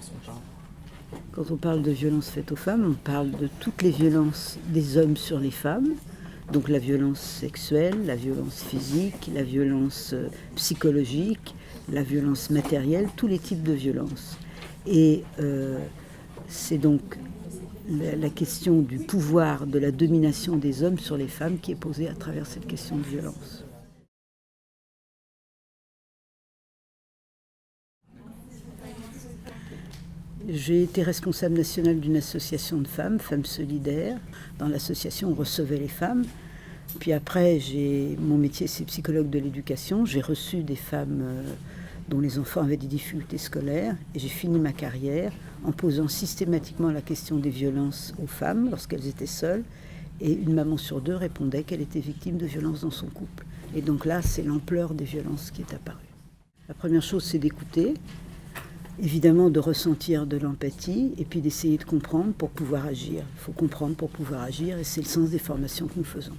violences on parle? Quand on parle de violences faites aux femmes, on parle de toutes les violences des hommes sur les femmes, donc la violence sexuelle, la violence physique, la violence psychologique, la violence matérielle, tous les types de violences. Et c'est donc la question du pouvoir, de la domination des hommes sur les femmes qui est posée à travers cette question de violence. J'ai été responsable nationale d'une association de femmes, Femmes Solidaires. Dans l'association, on recevait les femmes. Puis après, mon métier, c'est psychologue de l'éducation. J'ai reçu des femmes dont les enfants avaient des difficultés scolaires. Et j'ai fini ma carrière en posant systématiquement la question des violences aux femmes lorsqu'elles étaient seules. Et une maman sur deux répondait qu'elle était victime de violences dans son couple. Et donc là, c'est l'ampleur des violences qui est apparue. La première chose, c'est d'écouter. Évidemment, de ressentir de l'empathie et puis d'essayer de comprendre pour pouvoir agir. Il faut comprendre pour pouvoir agir et c'est le sens des formations que nous faisons.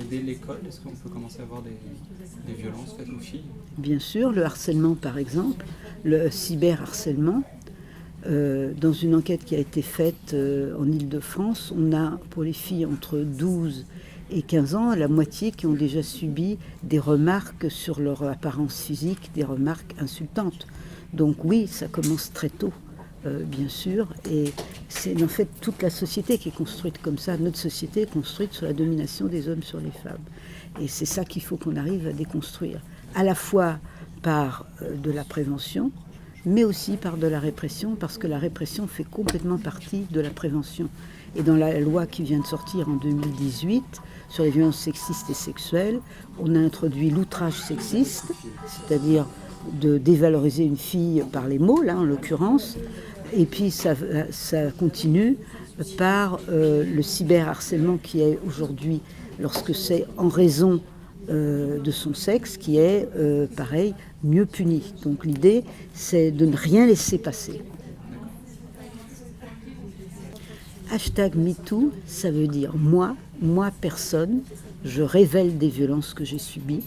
Et dès l'école, est-ce qu'on peut commencer à avoir des violences faites aux filles? Bien sûr, le harcèlement par exemple, le cyberharcèlement. Dans une enquête qui a été faite en Île-de-France, on a pour les filles entre 12 et 15 ans, la moitié qui ont déjà subi des remarques sur leur apparence physique, des remarques insultantes. Donc oui, ça commence très tôt, bien sûr, et c'est en fait toute la société qui est construite comme ça. Notre société est construite sur la domination des hommes sur les femmes. Et c'est ça qu'il faut qu'on arrive à déconstruire, à la fois par de la prévention, mais aussi par de la répression, parce que la répression fait complètement partie de la prévention. Et dans la loi qui vient de sortir en 2018, sur les violences sexistes et sexuelles, on a introduit l'outrage sexiste, c'est-à-dire de dévaloriser une fille par les mots, là en l'occurrence, et puis ça continue par le cyberharcèlement qui est aujourd'hui, lorsque c'est en raison de son sexe, qui est, pareil, mieux puni. Donc l'idée, c'est de ne rien laisser passer. #MeToo, ça veut dire moi personne, je révèle des violences que j'ai subies.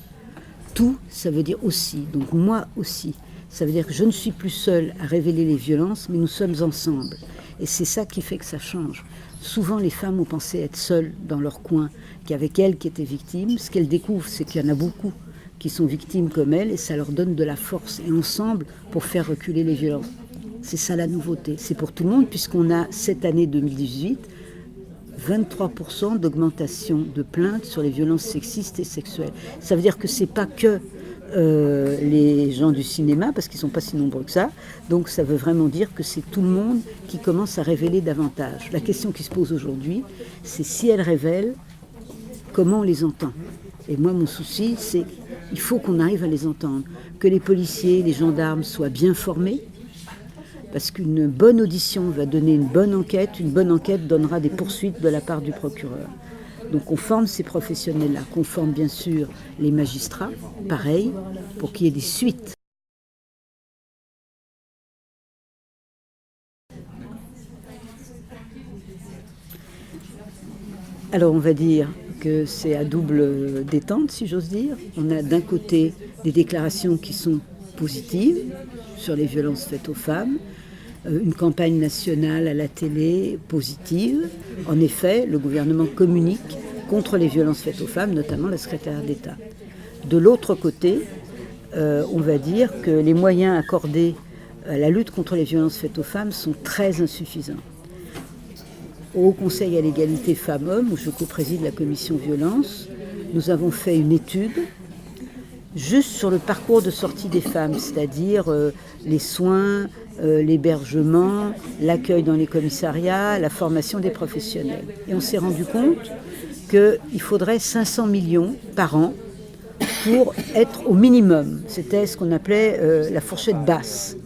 Tout, ça veut dire aussi, donc moi aussi. Ça veut dire que je ne suis plus seule à révéler les violences, mais nous sommes ensemble. Et c'est ça qui fait que ça change. Souvent, les femmes ont pensé être seules dans leur coin, qu'il y avait qu'elles qui étaient victimes. Ce qu'elles découvrent, c'est qu'il y en a beaucoup qui sont victimes comme elles, et ça leur donne de la force, et ensemble, pour faire reculer les violences. C'est ça la nouveauté. C'est pour tout le monde, puisqu'on a, cette année 2018, 23% d'augmentation de plaintes sur les violences sexistes et sexuelles. Ça veut dire que c'est pas que les gens du cinéma, parce qu'ils ne sont pas si nombreux que ça. Donc ça veut vraiment dire que c'est tout le monde qui commence à révéler davantage. La question qui se pose aujourd'hui, c'est si elles révèlent, comment on les entend. Et moi, mon souci, c'est qu'il faut qu'on arrive à les entendre. Que les policiers, les gendarmes soient bien formés, parce qu'une bonne audition va donner une bonne enquête donnera des poursuites de la part du procureur. Donc on forme ces professionnels-là, qu'on forme bien sûr les magistrats, pareil, pour qu'il y ait des suites. Alors on va dire que c'est à double détente, si j'ose dire. On a d'un côté des déclarations qui sont positives sur les violences faites aux femmes, une campagne nationale à la télé positive. En effet, le gouvernement communique contre les violences faites aux femmes, notamment la secrétaire d'État. De l'autre côté, on va dire que les moyens accordés à la lutte contre les violences faites aux femmes sont très insuffisants. Au Haut Conseil à l'égalité femmes-hommes, où je co-préside la commission violence, nous avons fait une étude juste sur le parcours de sortie des femmes, c'est-à-dire les soins, l'hébergement, l'accueil dans les commissariats, la formation des professionnels. Et on s'est rendu compte qu'il faudrait 500 millions par an pour être au minimum. C'était ce qu'on appelait la fourchette basse.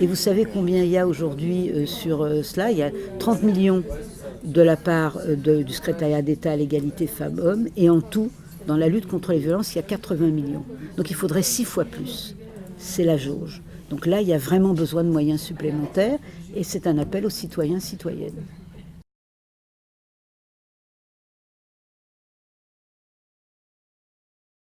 Et vous savez combien il y a aujourd'hui sur cela? Il y a 30 millions de la part du secrétariat d'État à l'égalité femmes-hommes, et en tout, dans la lutte contre les violences, il y a 80 millions. Donc il faudrait 6 fois plus. C'est la jauge. Donc là, il y a vraiment besoin de moyens supplémentaires, et c'est un appel aux citoyens, citoyennes.